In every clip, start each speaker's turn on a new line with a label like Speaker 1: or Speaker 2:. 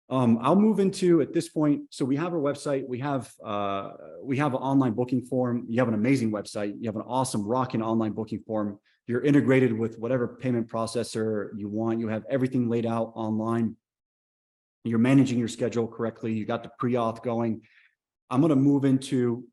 Speaker 1: I'll move into at this point. So we have our website. We have an online booking form. You have an amazing website. You have an awesome rocking online booking form. You're integrated with whatever payment processor you want. You have everything laid out online. You're managing your schedule correctly. You got the pre-auth going. I'm going to move into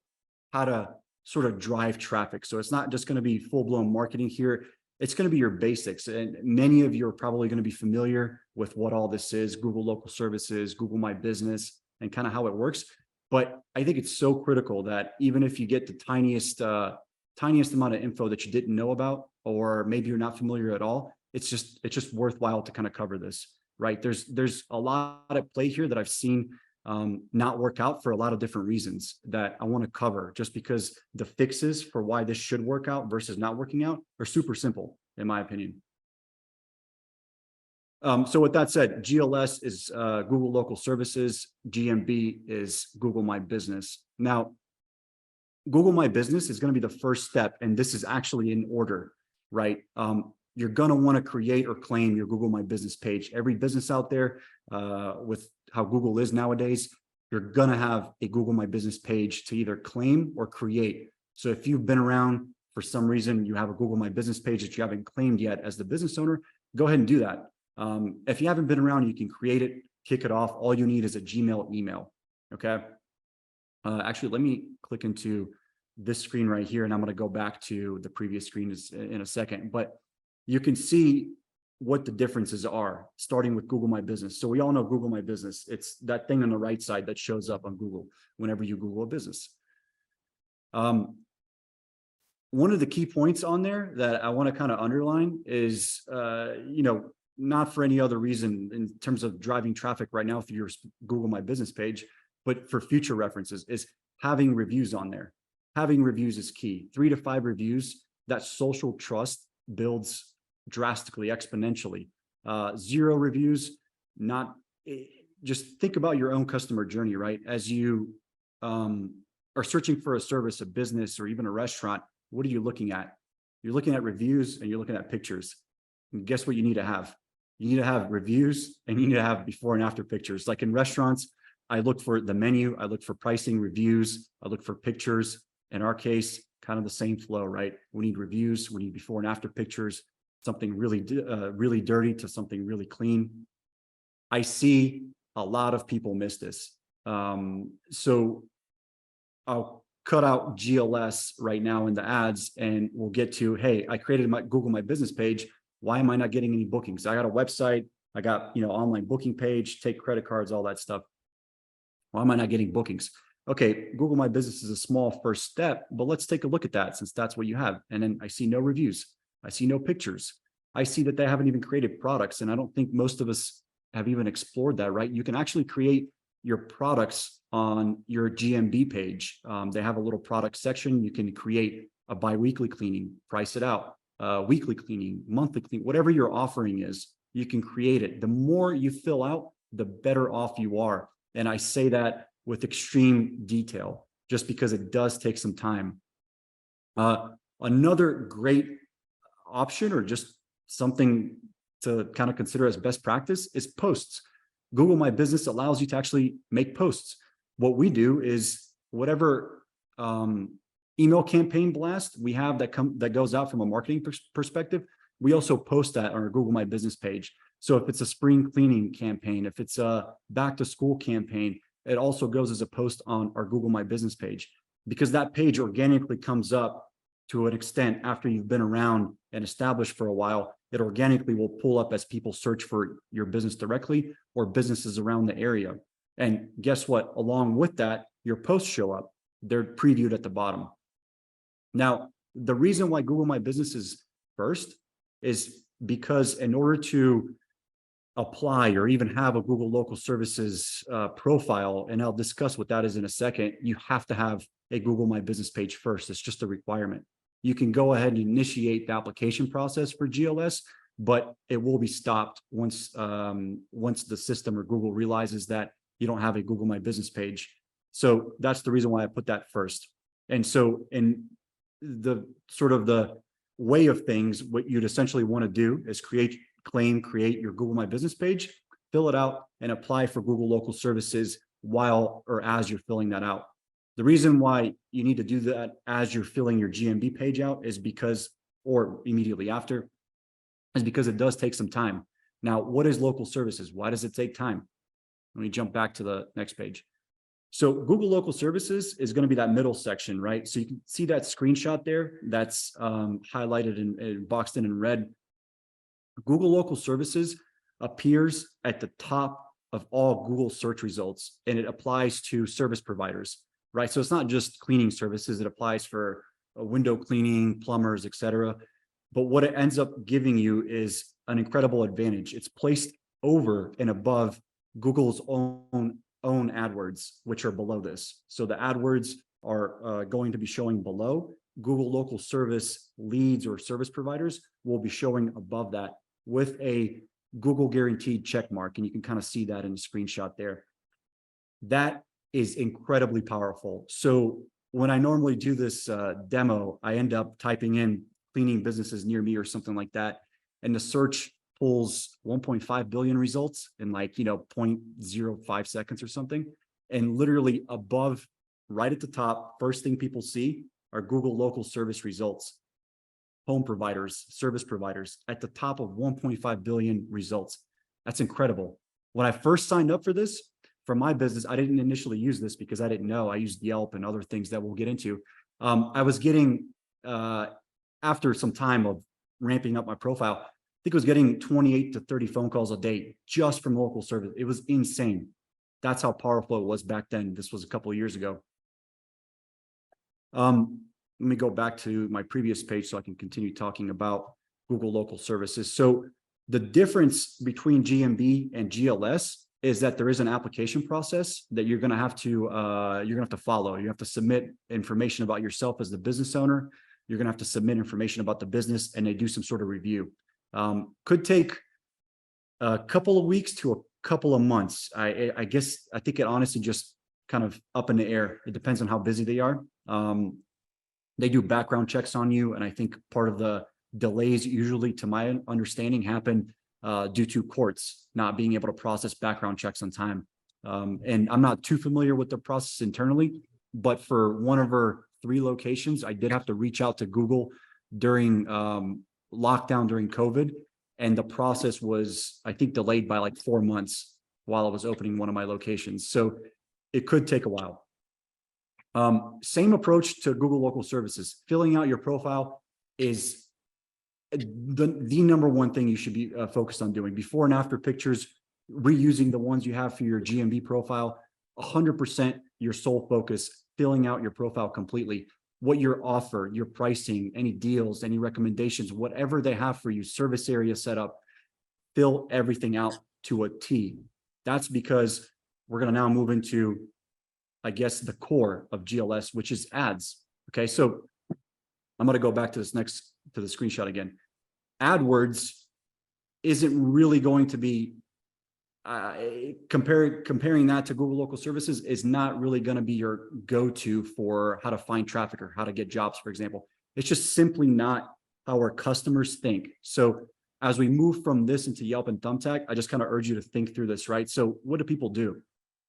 Speaker 1: how to sort of drive traffic. So it's not just going to be full-blown marketing here. It's going to be your basics. And many of you are probably going to be familiar with what all this is: Google Local Services, Google My Business, and kind of how it works. But I think it's so critical that even if you get the tiniest amount of info that you didn't know about, or maybe you're not familiar at all, it's just worthwhile to kind of cover this, right? There's a lot at play here that I've seen not work out for a lot of different reasons that I want to cover, just because the fixes for why this should work out versus not working out are super simple, in my opinion. So with that said, GLS is Google Local Services. GMB is Google My Business. Now, Google My Business is going to be the first step, and this is actually in order, right? You're going to want to create or claim your Google My Business page. Every business out there, with how Google is nowadays, you're going to have a Google My Business page to either claim or create. So if you've been around for some reason, you have a Google My Business page that you haven't claimed yet as the business owner, go ahead and do that. If you haven't been around, you can create it, kick it off. All you need is a Gmail email. Okay. Actually, let me click into this screen right here, and I'm going to go back to the previous screen in a second. But you can see what the differences are, starting with Google My Business. So we all know Google My Business. It's that thing on the right side that shows up on Google whenever you Google a business. One of the key points on there that I want to kind of underline is, not for any other reason in terms of driving traffic right now through your Google My Business page, but for future references, is having reviews on there. Having reviews is key. 3 to 5 reviews, that social trust builds drastically, exponentially. 0 reviews, just think about your own customer journey, right? As you are searching for a service, a business, or even a restaurant, what are you looking at? You're looking at reviews and you're looking at pictures. And guess what you need to have? You need to have reviews, and you need to have before and after pictures. Like in restaurants, I look for the menu, I look for pricing, reviews, I look for pictures. In our case, kind of the same flow, right? We need reviews, we need before and after pictures, something really dirty to something really clean. I see a lot of people miss this. So I'll cut out GLS right now in the ads, and we'll get to, hey, I created my Google My Business page. Why am I not getting any bookings? I got a website, I got, online booking page, take credit cards, all that stuff. Why am I not getting bookings? Okay, Google My Business is a small first step, but let's take a look at that, since that's what you have. And then I see no reviews. I see no pictures. I see that they haven't even created products. And I don't think most of us have even explored that, right? You can actually create your products on your GMB page. They have a little product section. You can create a biweekly cleaning, price it out, weekly cleaning, monthly cleaning, whatever your offering is, you can create it. The more you fill out, the better off you are. And I say that with extreme detail, just because it does take some time. Another great option, or just something to kind of consider as best practice, is posts. Google My Business allows you to actually make posts. What we do is whatever email campaign blast we have that goes out from a marketing perspective, we also post that on our Google My Business page. So if it's a spring cleaning campaign, if it's a back to school campaign, it also goes as a post on our Google My Business page, because that page organically comes up to an extent after you've been around and established for a while. It organically will pull up as people search for your business directly or businesses around the area. And guess what? Along with that, your posts show up. They're previewed at the bottom. Now, the reason why Google My Business is first is because in order to apply or even have a Google Local Services profile, and I'll discuss what that is in a second, you have to have a Google My Business page first. It's just a requirement. You can go ahead and initiate the application process for GLS, but it will be stopped once the system or Google realizes that you don't have a Google My Business page. So that's the reason why I put that first. And so in the sort of the way of things, what you'd essentially want to do is create your Google My Business page, fill it out and apply for Google local services while or as you're filling that out. The reason why you need to do that as you're filling your GMB page out is because, or immediately after, is because it does take some time. Now, what is local services? Why does it take time? Let me jump back to the next page. So Google local services is going to be that middle section, right? So you can see that screenshot there that's highlighted and boxed in red. Google local services appears at the top of all Google search results, and it applies to service providers, right? So it's not just cleaning services. It applies for window cleaning, plumbers, etc. But what it ends up giving you is an incredible advantage. It's placed over and above Google's own AdWords, which are below this. So the AdWords are going to be showing below. Google local service leads or service providers will be showing above that with a Google guaranteed check mark. And you can kind of see that in the screenshot there. That is incredibly powerful. So when I normally do this demo, I end up typing in cleaning businesses near me or something like that. And the search pulls 1.5 billion results in 0.05 seconds or something. And literally above, right at the top, first thing people see are Google local service results. Home providers, service providers at the top of 1.5 billion results. That's incredible. When I first signed up for this, for my business, I didn't initially use this because I didn't know. I used Yelp and other things that we'll get into. I was getting, after some time of ramping up my profile, I think I was getting 28 to 30 phone calls a day just from local service. It was insane. That's how powerful it was back then. This was a couple of years ago. Let me go back to my previous page so I can continue talking about Google local services. So the difference between GMB and GLS is that there is an application process that you're going to have to follow. You have to submit information about yourself as the business owner. You're going to have to submit information about the business, and they do some sort of review. Could take a couple of weeks to a couple of months. I think it honestly just kind of up in the air. It depends on how busy they are. They do background checks on you, and I think part of the delays usually, to my understanding, happen due to courts not being able to process background checks on time. And I'm not too familiar with the process internally, but for one of our 3 locations, I did have to reach out to Google during lockdown during COVID, and the process was, I think, delayed by 4 months while I was opening one of my locations. So it could take a while. Same approach to Google local services. Filling out your profile is the number one thing you should be focused on doing. Before and after pictures, reusing the ones you have for your GMB profile, 100% your sole focus, filling out your profile completely. What your offer, your pricing, any deals, any recommendations, whatever they have for you, service area setup, fill everything out to a T. That's because we're going to now move into, I guess, the core of GLS, which is ads. Okay, so I'm going to go back to the screenshot again. AdWords isn't really going to be comparing that to Google local services is not really going to be your go-to for how to find traffic or how to get jobs, for example. It's just simply not how our customers think. So as we move from this into Yelp and Thumbtack, I just kind of urge you to think through this, right? So what do people do?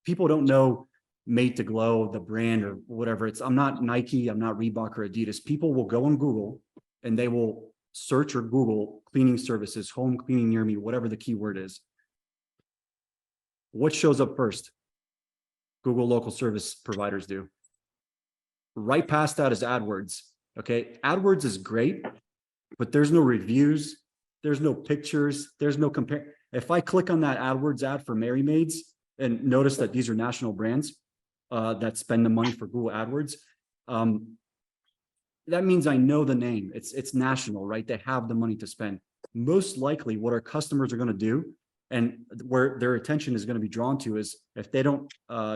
Speaker 1: People don't know Made to Glow, the brand, or whatever. I'm not Nike, I'm not Reebok or Adidas. People will go on Google and they will search or Google cleaning services, home cleaning near me, whatever the keyword is. What shows up first? Google local service providers do. Right past that is AdWords. Okay, AdWords is great, but there's no reviews, there's no pictures, there's no compare. If I click on that AdWords ad for Mary Maids and notice that these are national brands that spend the money for Google AdWords, that means I know the name. It's national, right? They have the money to spend. Most likely what our customers are going to do, and where their attention is going to be drawn to, is if they don't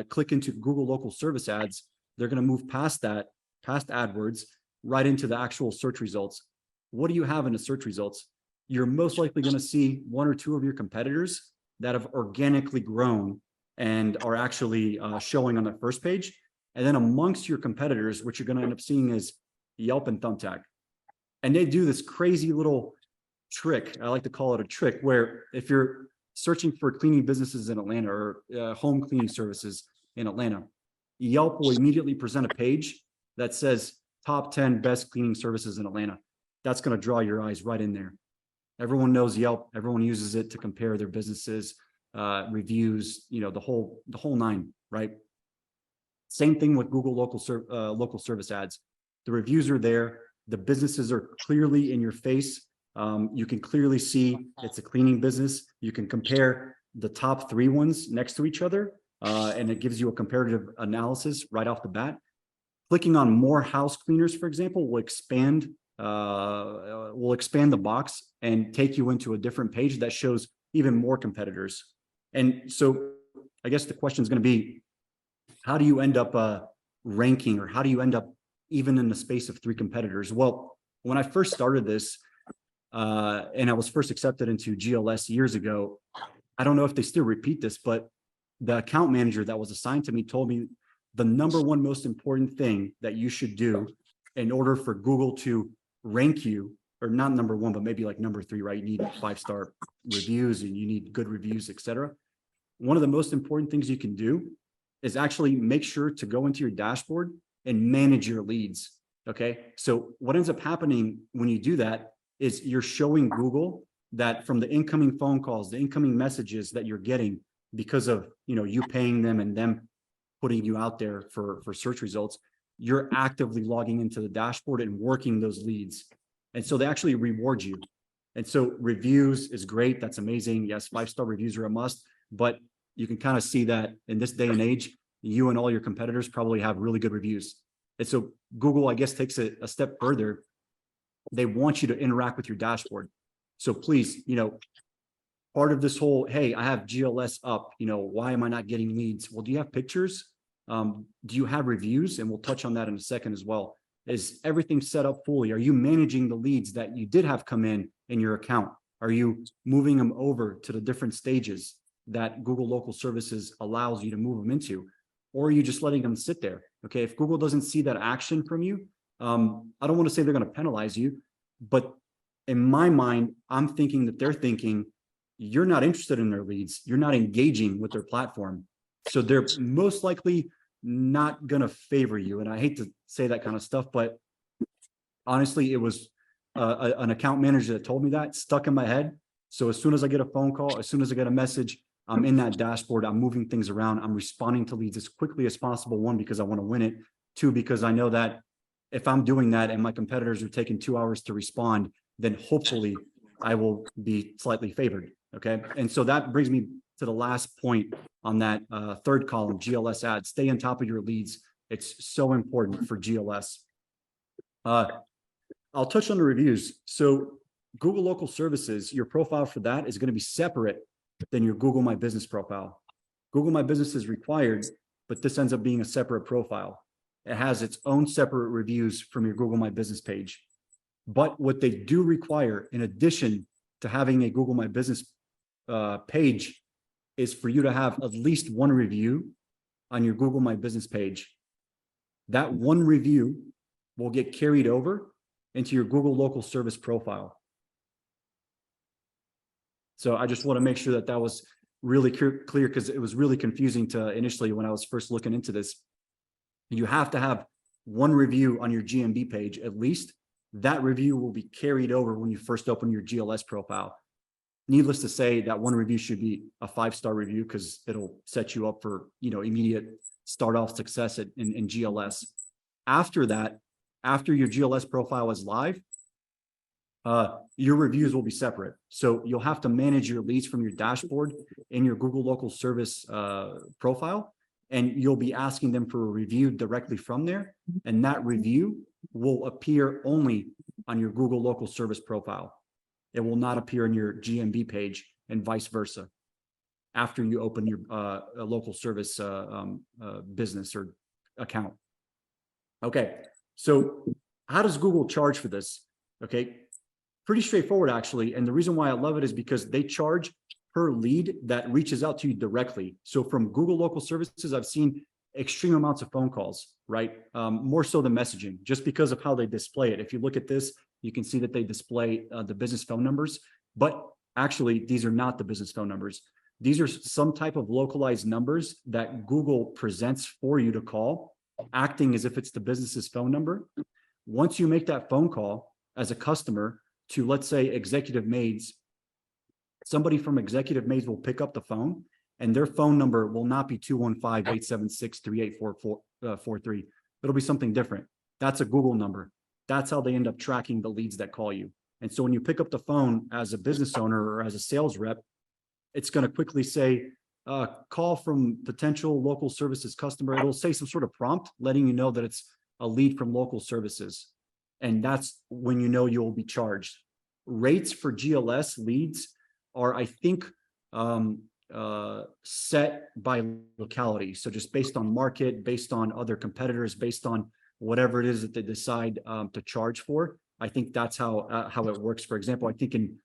Speaker 1: click into Google local service ads, they're going to move past that, past AdWords, right into the actual search results. What do you have in the search results? You're most likely going to see 1 or 2 of your competitors that have organically grown and are actually showing on the first page. And then amongst your competitors, what you're going to end up seeing is Yelp and Thumbtack. And they do this crazy little trick. I like to call it a trick, where if you're searching for cleaning businesses in Atlanta or home cleaning services in Atlanta, Yelp will immediately present a page that says top 10 best cleaning services in Atlanta. That's going to draw your eyes right in there. Everyone knows Yelp. Everyone uses it to compare their businesses, reviews, the whole nine, right? Same thing with Google local service ads. The reviews are there. The businesses are clearly in your face. You can clearly see it's a cleaning business. You can compare the top 3 ones next to each other, and it gives you a comparative analysis right off the bat. Clicking on more house cleaners, for example, will expand the box and take you into a different page that shows even more competitors. And so I guess the question is going to be, how do you end up ranking, or how do you end up even in the space of 3 competitors? Well, when I first started this, and I was first accepted into GLS years ago, I don't know if they still repeat this, but the account manager that was assigned to me told me the number one most important thing that you should do in order for Google to rank you, or not number 1, but maybe like number 3, right? You need 5-star reviews and you need good reviews, etc. One of the most important things you can do is actually make sure to go into your dashboard and manage your leads. Okay. So what ends up happening when you do that is you're showing Google that from the incoming phone calls, the incoming messages that you're getting because of, you paying them and them putting you out there for search results, you're actively logging into the dashboard and working those leads. And so they actually reward you. And so reviews is great. That's amazing. Yes, 5-star reviews are a must, but you can kind of see that in this day and age, you and all your competitors probably have really good reviews. And so Google, I guess, takes it a step further. They want you to interact with your dashboard. So please, part of this whole, hey, I have GLS up, why am I not getting leads? Well, do you have pictures? Do you have reviews? And we'll touch on that in a second as well. Is everything set up fully? Are you managing the leads that you did have come in your account? Are you moving them over to the different stages that Google Local Services allows you to move them into? Or are you just letting them sit there? Okay, if Google doesn't see that action from you, I don't want to say they're going to penalize you, but in my mind, I'm thinking that they're thinking you're not interested in their leads. You're not engaging with their platform. So they're most likely not going to favor you. And I hate to say that kind of stuff, but honestly, it was an account manager that told me that, stuck in my head. So as soon as I get a phone call, as soon as I get a message, I'm in that dashboard, I'm moving things around, I'm responding to leads as quickly as possible. 1, because I want to win it. 2, because I know that if I'm doing that and my competitors are taking 2 hours to respond, then hopefully I will be slightly favored. Okay. And so that brings me to the last point on that 3rd column, GLS ads. Stay on top of your leads. It's so important for GLS. I'll touch on the reviews. So Google Local Services, your profile for that is going to be separate than your Google My Business profile. Google My Business is required, but this ends up being a separate profile. It has its own separate reviews from your Google My Business page. But what they do require, in addition to having a Google My Business page, is for you to have at least 1 review on your Google My Business page. That 1 review will get carried over into your Google Local Service profile. So I just want to make sure that that was really clear, because it was really confusing to initially when I was first looking into this. You have to have 1 review on your GMB page at least. That review will be carried over when you first open your GLS profile. Needless to say, that 1 review should be a 5-star review, because it'll set you up for immediate start off success in GLS. After that, after your GLS profile is live, your reviews will be separate. So you'll have to manage your leads from your dashboard in your Google Local Service profile, and you'll be asking them for a review directly from there. And that review will appear only on your Google Local Service profile. It will not appear in your GMB page, and vice versa after you open your local service business or account. Okay, so how does Google charge for this? Okay, pretty straightforward actually. And the reason why I love it is because they charge per lead that reaches out to you directly. So from Google Local Services, I've seen extreme amounts of phone calls, right? More so than messaging, just because of how they display it. If you look at this, you can see that they display the business phone numbers, but Actually, these are not the business phone numbers. These are some type of localized numbers that Google presents for you to call, acting as if it's the business's phone number. Once you make that phone call as a customer to, let's say, Executive Maids, somebody from Executive Maids will pick up the phone, and their phone number will not be 215-876-3843. It'll be something different. That's a Google number. That's how they end up tracking the leads that call you. And so when you pick up the phone as a business owner or as a sales rep, it's going to quickly say, call from potential local services customer. It'll say some sort of prompt letting you know that it's a lead from local services. And that's when you know you'll be charged. Rates for GLS leads are, I think, set by locality. So just based on market, based on other competitors, based on whatever it is that they decide to charge for. I think that's how it works. For example, I think in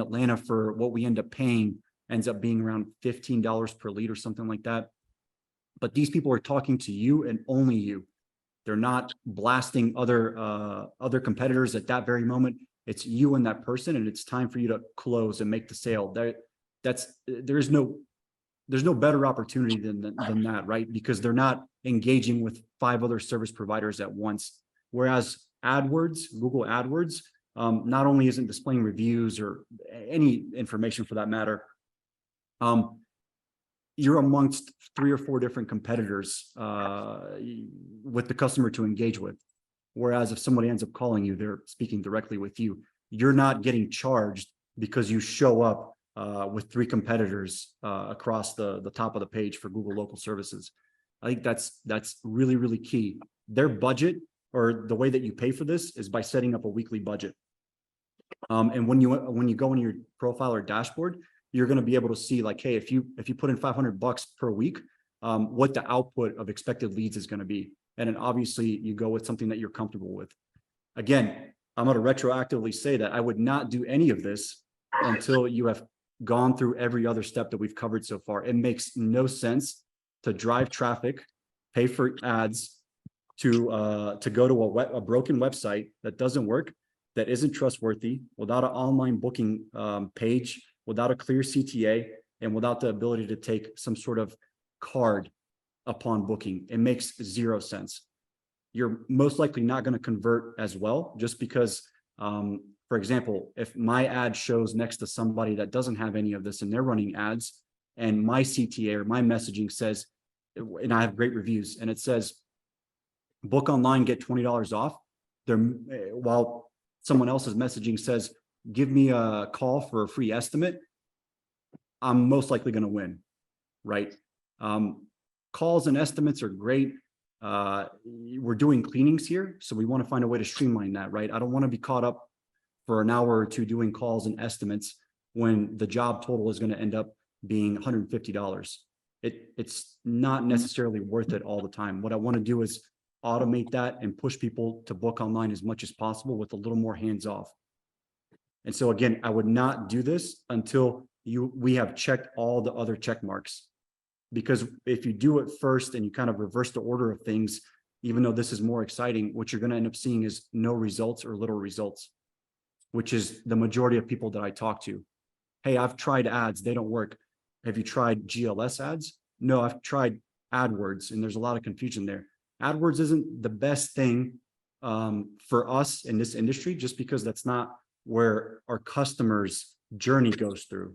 Speaker 1: Atlanta, for what we end up paying ends up being around $15 per lead or something like that. But these people are talking to you and only you. They're not blasting other competitors at that very moment. It's you and that person, and it's time for you to close and make the sale. There's no better opportunity than that, right? Because they're not engaging with 5 other service providers at once. Whereas AdWords, Google AdWords, not only isn't displaying reviews or any information for that matter, you're amongst 3 or 4 different competitors with the customer to engage with. Whereas if somebody ends up calling you, they're speaking directly with you. You're not getting charged because you show up with 3 competitors across the top of the page for Google local services. I think that's really, really key. Their budget, or the way that you pay for this, is by setting up a weekly budget. And when you go in your profile or dashboard, you're going to be able to see, like, hey, if you put in $500 per week, what the output of expected leads is going to be. And then obviously you go with something that you're comfortable with. Again, I'm going to retroactively say that I would not do any of this until you have gone through every other step that we've covered so far. It makes no sense to drive traffic, pay for ads, to go to a broken website that doesn't work, that isn't trustworthy, without an online booking page, without a clear CTA, and without the ability to take some sort of card upon booking. It makes 0 sense. You're most likely not going to convert as well, just because, for example, if my ad shows next to somebody that doesn't have any of this and they're running ads, and my CTA or my messaging says, and I have great reviews, and it says, book online, get $20 off, while someone else's messaging says, give me a call for a free estimate, I'm most likely going to win, right? Calls and estimates are great. We're doing cleanings here, so we want to find a way to streamline that, right? I don't want to be caught up for an hour or two doing calls and estimates when the job total is going to end up being $150. It's not necessarily worth it all the time. What I want to do is automate that and push people to book online as much as possible with a little more hands off. And so again, I would not do this until we have checked all the other check marks. Because if you do it first and you kind of reverse the order of things, even though this is more exciting, what you're going to end up seeing is no results or little results, which is the majority of people that I talk to. Hey, I've tried ads, they don't work. Have you tried GLS ads? No, I've tried AdWords, and there's a lot of confusion there. AdWords isn't the best thing for us in this industry, just because that's not where our customers' journey goes through.